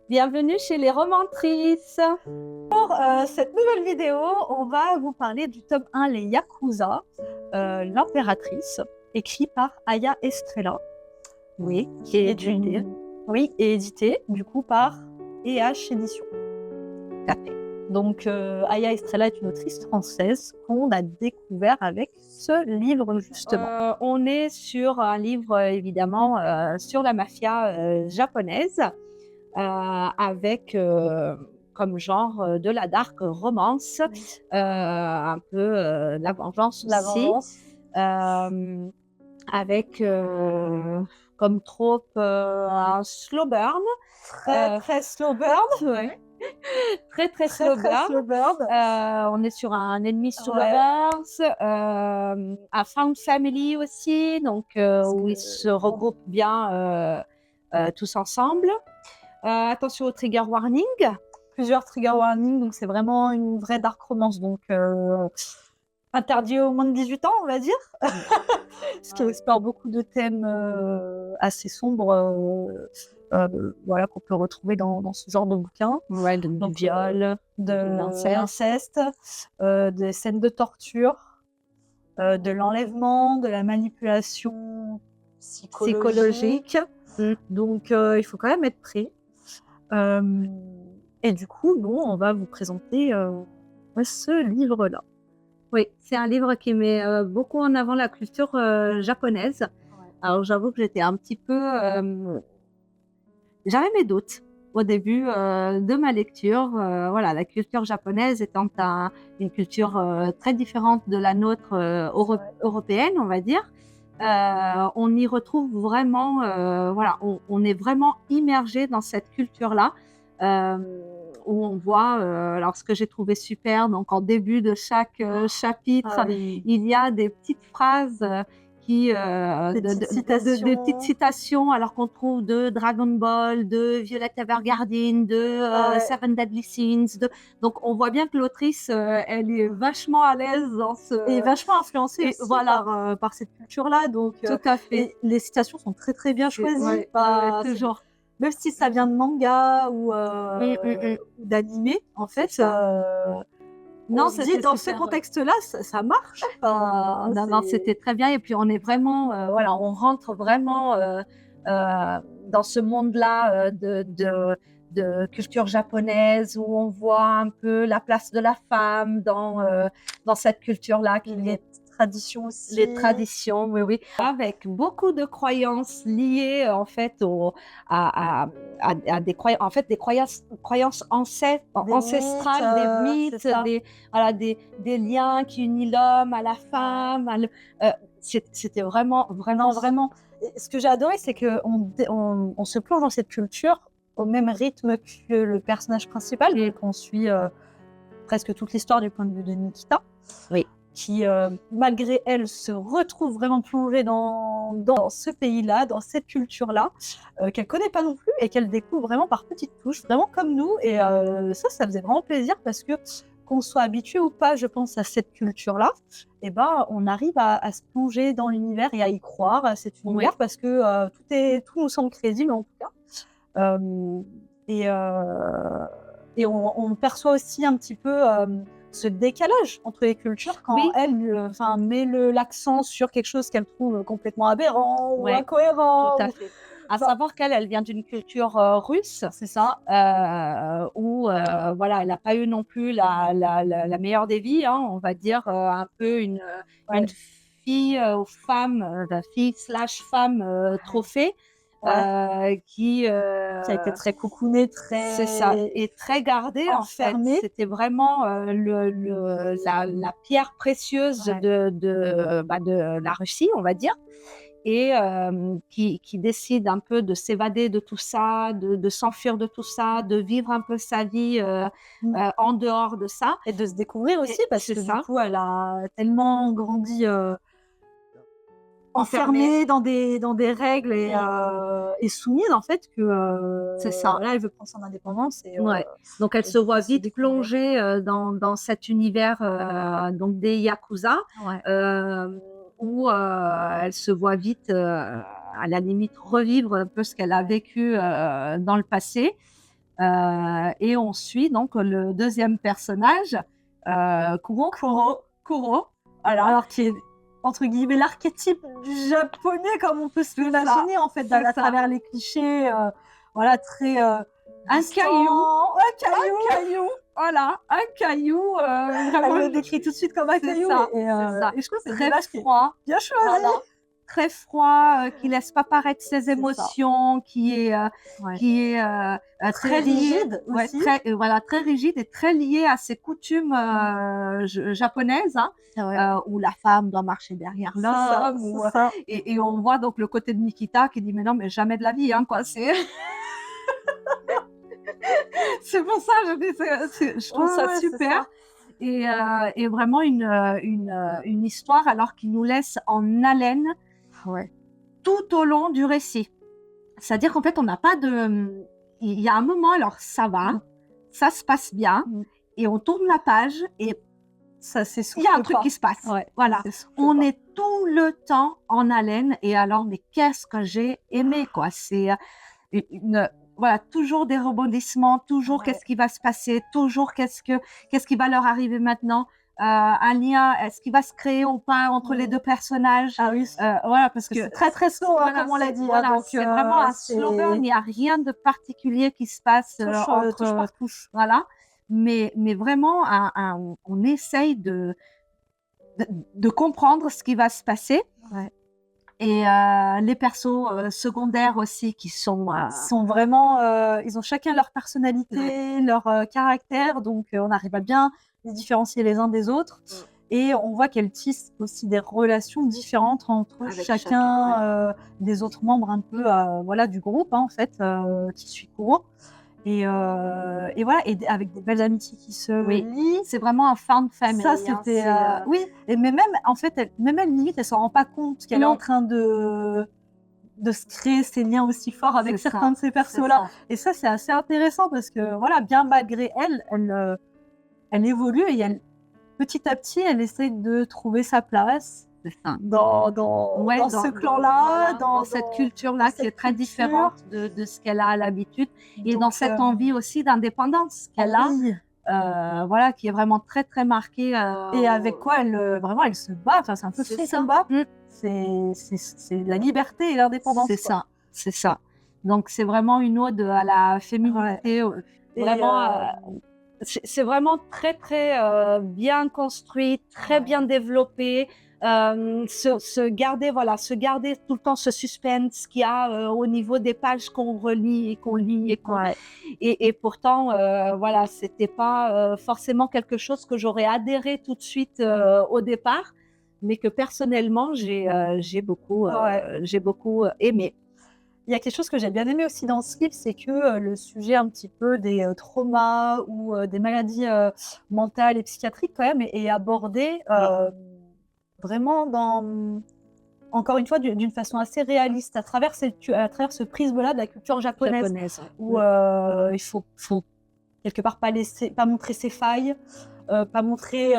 Bienvenue chez les Romantrices. Pour cette nouvelle vidéo, on va vous parler du tome 1, Les Yakuza, l'impératrice, écrit par Aya Estrella. Oui, qui est édité. Oui, et édité du coup par EH Éditions. Donc Aya Estrella est une autrice française qu'on a découvert avec ce livre justement. On est sur un livre évidemment sur la mafia japonaise avec comme genre de la dark romance, un peu la vengeance La aussi, vengeance. avec comme trope un slow burn. Très slow burn. Ouais. Très slow burn. slow burn. On est sur un ennemi slow Ouais. burn, un found family aussi, donc où ils se regroupent bien tous ensemble. Attention au trigger warning. Plusieurs trigger warnings, donc c'est vraiment une vraie dark romance, donc interdit aux moins de 18 ans, on va dire. Ce qui explore beaucoup de thèmes assez sombres, voilà, qu'on peut retrouver dans ce genre de bouquins. Ouais, du viol, de l'inceste, l'inceste, des scènes de torture, de l'enlèvement, de la manipulation psychologique. Donc il faut quand même être prêt. Et du coup, bon, on va vous présenter ce livre-là. Oui, c'est un livre qui met beaucoup en avant la culture japonaise. Ouais. Alors j'avoue que j'étais un petit peu... J'avais mes doutes au début de ma lecture. Voilà, la culture japonaise étant une culture très différente de la nôtre européenne, on va dire. On y retrouve vraiment, voilà, on est vraiment immergé dans cette culture-là, où on voit, alors ce que j'ai trouvé super, donc en début de chaque chapitre, il y a des petites phrases Des petites citations, alors qu'on trouve de Dragon Ball, de Violet Evergarden, de Seven Deadly Sins. Donc on voit bien que l'autrice, elle est vachement à l'aise dans ce... Et vachement influencée aussi voilà. par cette culture-là. Donc, tout à fait. et les citations sont très très bien choisies. Toujours. Même si ça vient de manga ou d'animé, en fait, non, on se dit dans ce contexte-là, ça marche. Non, c'était très bien. Et puis on est vraiment, voilà, on rentre vraiment dans ce monde-là de culture japonaise, où on voit un peu la place de la femme dans cette culture-là, les traditions aussi. Les traditions, oui, avec beaucoup de croyances liées en fait à des croyances, en fait, des croyances ancestrales, des mythes, des liens qui unissent l'homme à la femme. C'était vraiment. Et ce que j'ai adoré, c'est qu'on se plonge dans cette culture au même rythme que le personnage principal, et qu'on suit presque toute l'histoire du point de vue de Nikita. Oui. Qui, malgré elle, se retrouve vraiment plongée dans ce pays-là, dans cette culture-là, qu'elle connaît pas non plus et qu'elle découvre vraiment par petites touches, vraiment comme nous. Et ça faisait vraiment plaisir, parce que qu'on soit habitué ou pas, je pense, à cette culture-là, et ben, on arrive à se plonger dans l'univers et à y croire à cet univers, parce que tout nous semble crédible en tout cas. Et on perçoit aussi un petit peu ce décalage entre les cultures, quand elle met l'accent sur quelque chose qu'elle trouve complètement aberrant ou incohérent. Tout à fait. À savoir qu'elle vient d'une culture russe, c'est ça, où voilà, elle n'a pas eu non plus la meilleure des vies, hein, on va dire, un peu une fille fille/femme trophée. Qui a été très coucounée, c'est ça, et très gardée, enfermée. En fait. C'était vraiment la pierre précieuse de la Russie, on va dire, et qui décide un peu de s'évader de tout ça, de s'enfuir de tout ça, de vivre un peu sa vie en dehors de ça. Et de se découvrir aussi, parce que du coup, elle a tellement grandi enfermée dans des règles et soumise, en fait, que c'est ça. Là, elle veut prendre son indépendance. Et, donc elle se voit vite plongée dans cet univers donc des Yakuza, où elle se voit vite, à la limite, revivre un peu ce qu'elle a vécu dans le passé. Et on suit donc le deuxième personnage, Kuro. Voilà. Alors qui est entre guillemets l'archétype du japonais comme on peut se l'imaginer en fait à travers les clichés, voilà très Un caillou. Voilà, un caillou. Elle le décrit tout de suite comme un caillou. Ça, et je trouve que c'est très l'image qui est froid. bien choisi. Voilà. Très froid, qui laisse pas paraître ses émotions, qui est très rigide lié, aussi. très rigide et très lié à ses coutumes japonaises, hein, où la femme doit marcher derrière l'homme. Et on voit donc le côté de Nikita qui dit mais non mais jamais de la vie, hein, quoi. C'est c'est pour ça je trouve ça super. Et vraiment une histoire alors qui nous laisse en haleine tout au long du récit. C'est-à-dire qu'en fait, on n'a pas de... Il y a un moment, alors ça va, ça se passe bien, et on tourne la page et ça s'essouffle. Il y a un truc qui se passe. Voilà. On est tout le temps en haleine, et alors, mais qu'est-ce que j'ai aimé, quoi. C'est voilà, toujours des rebondissements, toujours qu'est-ce qui va se passer, toujours qu'est-ce qui va leur arriver maintenant. Un lien, est-ce qu'il va se créer ou pas entre les deux personnages? Ah oui. Voilà, parce que c'est très très slow, voilà, comme on l'a dit. Voilà, donc, c'est vraiment un slow burn. Il n'y a rien de particulier qui se passe touche par touche. Voilà, mais vraiment, on essaye de comprendre ce qui va se passer. Et les persos secondaires aussi qui sont vraiment, ils ont chacun leur personnalité, leur caractère, donc on arrive à bien les différencier les uns des autres. Et on voit qu'elles tissent aussi des relations différentes entre chacun des autres membres un peu voilà, du groupe, hein, en fait, qui suit Kuro. Et voilà, et avec des belles amitiés qui se lient. C'est vraiment un fan family. Ça, c'était... oui, mais même, en fait, même elle, limite, elle s'en rend pas compte qu'elle est en train de se créer ces liens aussi forts avec certains de ces persos-là. Et ça, c'est assez intéressant parce que, voilà, bien malgré elle évolue et petit à petit, elle essaie de trouver sa place dans ce clan-là, dans cette culture-là qui est très différente de ce qu'elle a à l'habitude, et dans cette envie aussi d'indépendance qu'elle a, voilà, qui est vraiment très très marquée. Et avec quoi elle se bat, enfin, c'est un peu son combat. C'est la liberté et l'indépendance. C'est ça. Donc c'est vraiment une ode à la féminité, vraiment. C'est vraiment très très bien construit, très bien développé. Se garder tout le temps ce suspense qu'il y a au niveau des pages qu'on relit et qu'on lit et pourtant voilà, c'était pas forcément quelque chose que j'aurais adhéré tout de suite au départ, mais que personnellement j'ai beaucoup aimé. Il y a quelque chose que j'ai bien aimé aussi dans ce livre, c'est que le sujet un petit peu des traumas ou des maladies mentales et psychiatriques quand même est abordé vraiment encore une fois, d'une façon assez réaliste, à travers ce prisme-là de la culture japonaise où il faut quelque part pas montrer ses failles, pas montrer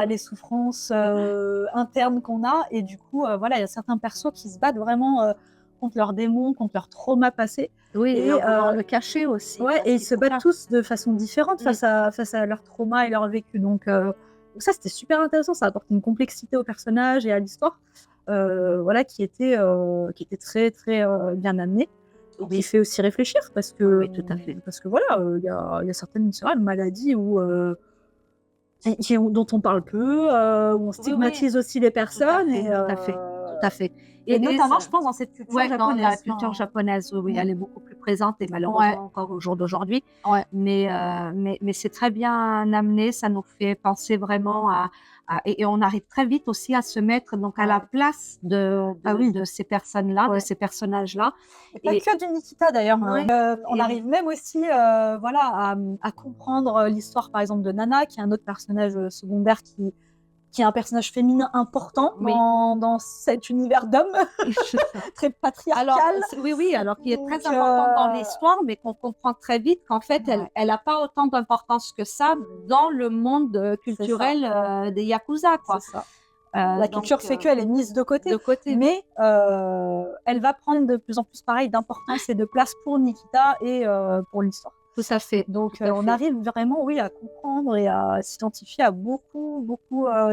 les souffrances internes qu'on a, et du coup, voilà, il y a certains persos qui se battent vraiment contre leurs démons, contre leurs traumas passés. Oui, et le cacher aussi. Ouais, et ils se battent tous de façon différente face à leur trauma et leur vécu. Donc ça, c'était super intéressant. Ça apporte une complexité au personnage et à l'histoire, voilà, qui était très très bien amenée. Mais il fait aussi réfléchir parce que, tout à fait. Parce que voilà, il y a certaines maladies dont on parle peu, où on stigmatise aussi les personnes. Tout à fait. Et notamment, je pense, dans cette culture japonaise. Dans la culture japonaise, oui, elle est beaucoup plus présente, et malheureusement encore au jour d'aujourd'hui. Mais c'est très bien amené, ça nous fait penser vraiment et on arrive très vite aussi à se mettre donc à la place de ces personnes-là, de ces personnages-là. Et pas que du Nikita d'ailleurs. On arrive même aussi voilà, à comprendre l'histoire, par exemple, de Nana, qui est un autre personnage secondaire qui est un personnage féminin important dans cet univers d'hommes très patriarcal. Alors qui est très important dans l'histoire, mais qu'on comprend très vite qu'en fait, elle n'a pas autant d'importance que ça dans le monde culturel des Yakuza, quoi. C'est ça. La culture fait qu'elle est mise de côté. Mais elle va prendre de plus en plus d'importance et de place pour Nikita et pour l'histoire. tout à fait. Donc, Tout à on fait. arrive vraiment, oui, à comprendre et à s'identifier à beaucoup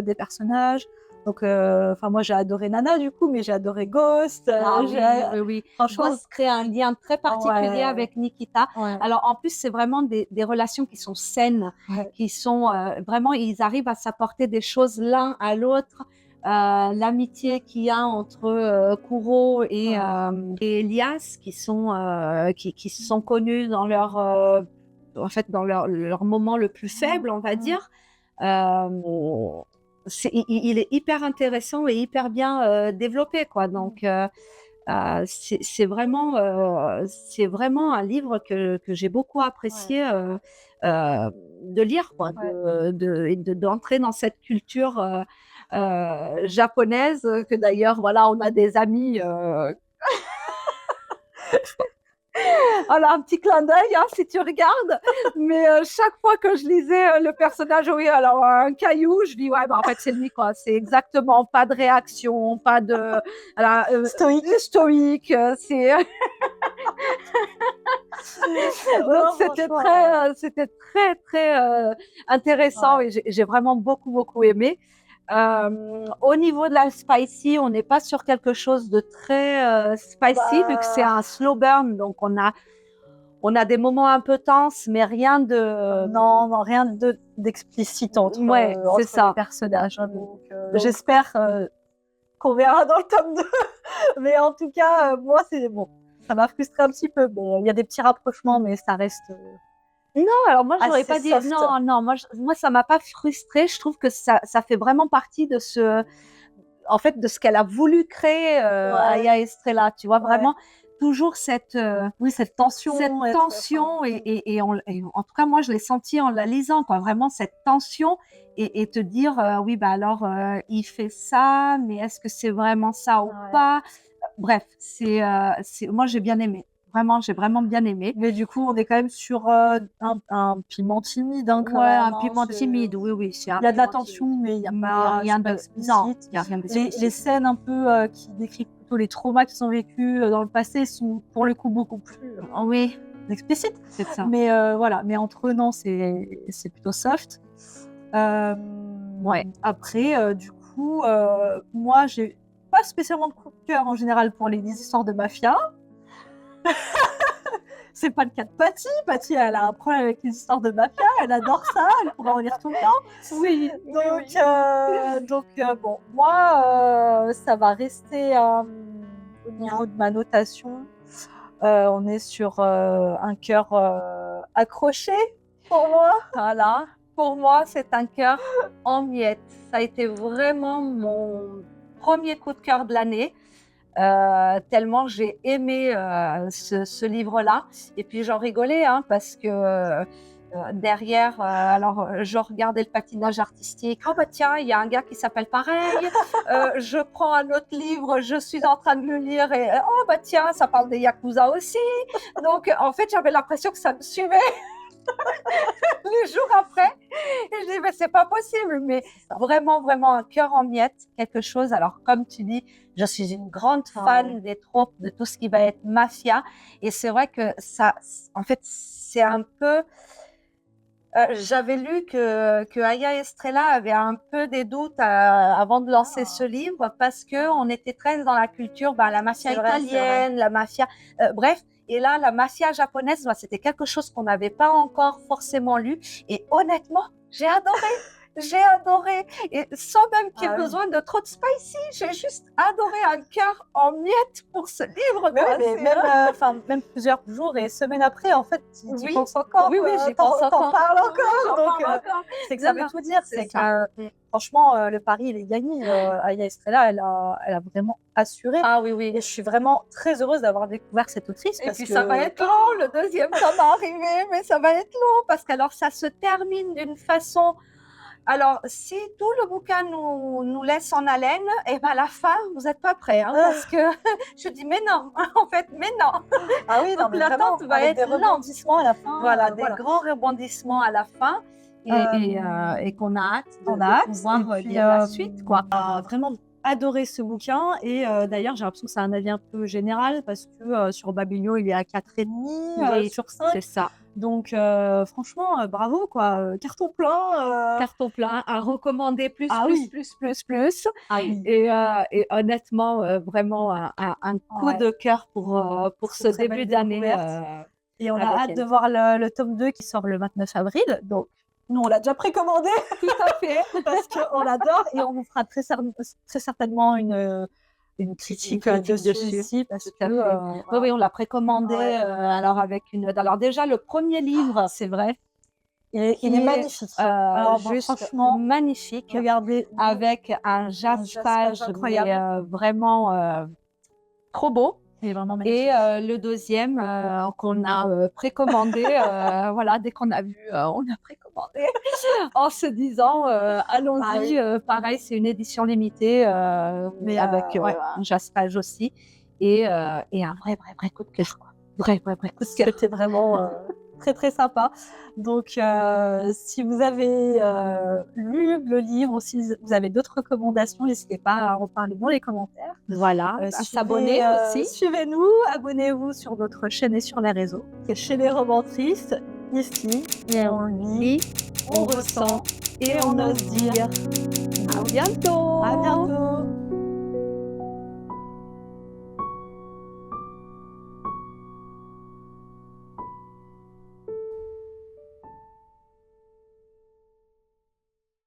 des personnages. Donc, moi, j'ai adoré Nana, du coup, mais j'ai adoré Ghost. Ah oui, oui, oui. Franchement, Ghost crée un lien très particulier ouais, avec Nikita. ouais, Alors, en plus, c'est vraiment des relations qui sont saines, ouais. qui sont vraiment, ils arrivent à s'apporter des choses l'un à l'autre. L'amitié qu'il y a entre Kuro et Elias, qui se sont connus dans leur, en fait, dans leur moment le plus faible, on va dire. Il est hyper intéressant et hyper bien développé, quoi. Donc, c'est vraiment un livre que j'ai beaucoup apprécié de lire, quoi, Ouais. d'entrer dans cette culture japonaise, que d'ailleurs, voilà, on a des amis. Alors, un petit clin d'œil, hein, si tu regardes. Mais chaque fois que je lisais le personnage, oui, alors un caillou, je dis, ouais, bah, en fait, c'est lui, quoi. C'est exactement pas de réaction, pas de. Alors, stoïque, c'est. Donc, c'était très, très intéressant et j'ai vraiment beaucoup aimé. Au niveau de la spicy, on n'est pas sur quelque chose de très spicy vu que c'est un slow burn, donc on a des moments un peu tenses, mais rien de. Non, rien d'explicite entre, Ouais, c'est entre ça. les personnages. Donc, j'espère qu'on verra dans le tome 2. Mais en tout cas, moi, c'est bon. Ça m'a frustré un petit peu. Bon, il y a des petits rapprochements, mais ça reste. Non, alors moi, j'aurais Assez pas dit. soft. Non, non, moi, ça m'a pas frustrée. Je trouve que ça fait vraiment partie de en fait, de ce qu'elle a voulu créer, Aya Estrella. Tu vois, vraiment, toujours cette tension. Cette tension, et en tout cas, moi, je l'ai senti en la lisant, quoi. Vraiment, cette tension et te dire, oui, bah alors, il fait ça, mais est-ce que c'est vraiment ça ou pas? Bref, moi, j'ai bien aimé. Vraiment, j'ai vraiment bien aimé. Mais du coup, on est quand même sur un piment timide. Hein, quand Ouais, même, un piment timide, oui, oui. Il y a de la tension, mais il n'y a pas rien c'est pas de. explicite. Non, il n'y a rien d'explicite. Les scènes un peu qui décrivent plutôt les traumas qui sont vécus dans le passé sont pour le coup beaucoup plus Oui, explicites. c'est ça. Mais voilà, mais entre eux, non, c'est plutôt soft. Ouais. Après, du coup, moi, j'ai pas spécialement de coup de cœur en général pour les histoires de mafia. C'est pas le cas de Patty. Patty, elle a un problème avec les histoires de mafia. Elle adore ça. Elle pourra en lire tout le temps. Oui. Donc, bon, moi, ça va rester au niveau de ma notation. On est sur un cœur accroché pour moi. Voilà. Pour moi, c'est un cœur en miettes. Ça a été vraiment mon premier coup de cœur de l'année. Tellement j'ai aimé ce livre-là. Et puis j'en rigolais, hein, parce que derrière, je regardais le patinage artistique. Oh bah tiens, il y a un gars qui s'appelle pareil. Je prends un autre livre, je suis en train de le lire et oh bah tiens, ça parle des Yakuza aussi. Donc en fait, j'avais l'impression que ça me suivait les jours après. Et je dis, mais c'est pas possible. Mais vraiment un cœur en miettes, quelque chose. Alors, comme tu dis, je suis une grande fan des tropes, de tout ce qui va être mafia. Et c'est vrai que ça, en fait, c'est un peu. J'avais lu que Aya Estrella avait un peu des doutes avant de lancer ce livre parce que on était très dans la culture, la mafia italienne, la mafia, bref. Et là, la mafia japonaise, c'était quelque chose qu'on n'avait pas encore forcément lu. Et honnêtement, j'ai adoré. J'ai adoré. Et sans même qu'il y ait besoin de trop de spicy, j'ai juste adoré, un cœur en miettes pour ce livre. Mais même plusieurs jours et semaines après, en fait, tu y penses encore. Oui, j'y pense encore. T'en parles encore. C'est que ça veut tout dire. C'est que franchement, le pari, il est gagné. Aya Estrella, elle a vraiment assuré. Ah oui. Et je suis vraiment très heureuse d'avoir découvert cette autrice. Et puis ça va être long, le deuxième tome va arriver, mais ça va être long parce qu'alors ça se termine d'une façon. Alors, si tout le bouquin nous laisse en haleine, et à la fin, vous n'êtes pas prêts. Hein, parce que je dis, mais non, en fait, mais non. Ah oui, donc l'attente va être des rebondissements à la fin. Voilà, des grands rebondissements à la fin. Et qu'on a hâte de pouvoir lire la suite, quoi. Vraiment adoré ce bouquin et d'ailleurs, j'ai l'impression que c'est un avis un peu général parce que sur Babylio, il est à 4,5 Oui, sur 5. c'est ça. Donc franchement, bravo quoi, carton plein. Carton plein, à recommander plus, Ah plus, oui. plus, plus, plus. Ah oui. Et honnêtement, vraiment un coup Ouais. de cœur pour C'est une ce très début belle d'année. découverte. Et on a avec hâte elle. de voir le tome 2 qui sort le 29 avril. Donc, nous, on l'a déjà précommandé Tout à fait. parce qu'on l'adore et on vous fera très certainement une critique dessus ici parce Tout que à fait. Oui, voilà. oui, on l'a précommandé. Ouais. Alors avec alors déjà le premier livre, C'est vrai. Il est qui est magnifique. Alors, juste franchement, magnifique, regardez, avec un jaspage jaspage incroyable. mais, vraiment trop beau. il est vraiment Et magnifique. le deuxième qu'on a précommandé, voilà, dès qu'on a vu, on a précommandé en se disant allons-y. Ah oui. Pareil, c'est une édition limitée, mais avec ouais. un jaspage aussi, et un vrai, vrai, vrai coup de cœur, quoi. Vrai, vrai, vrai coup de cœur. C'était vraiment très très sympa. Donc, si vous avez lu le livre ou si vous avez d'autres recommandations, n'hésitez pas à en parler dans les commentaires. Voilà, à s'abonner aussi. Suivez-nous, abonnez-vous sur notre chaîne et sur les réseaux. C'est Chez les Romans Tristes, ici, Et on lit, on ressent et on ose dire. À bientôt. À bientôt.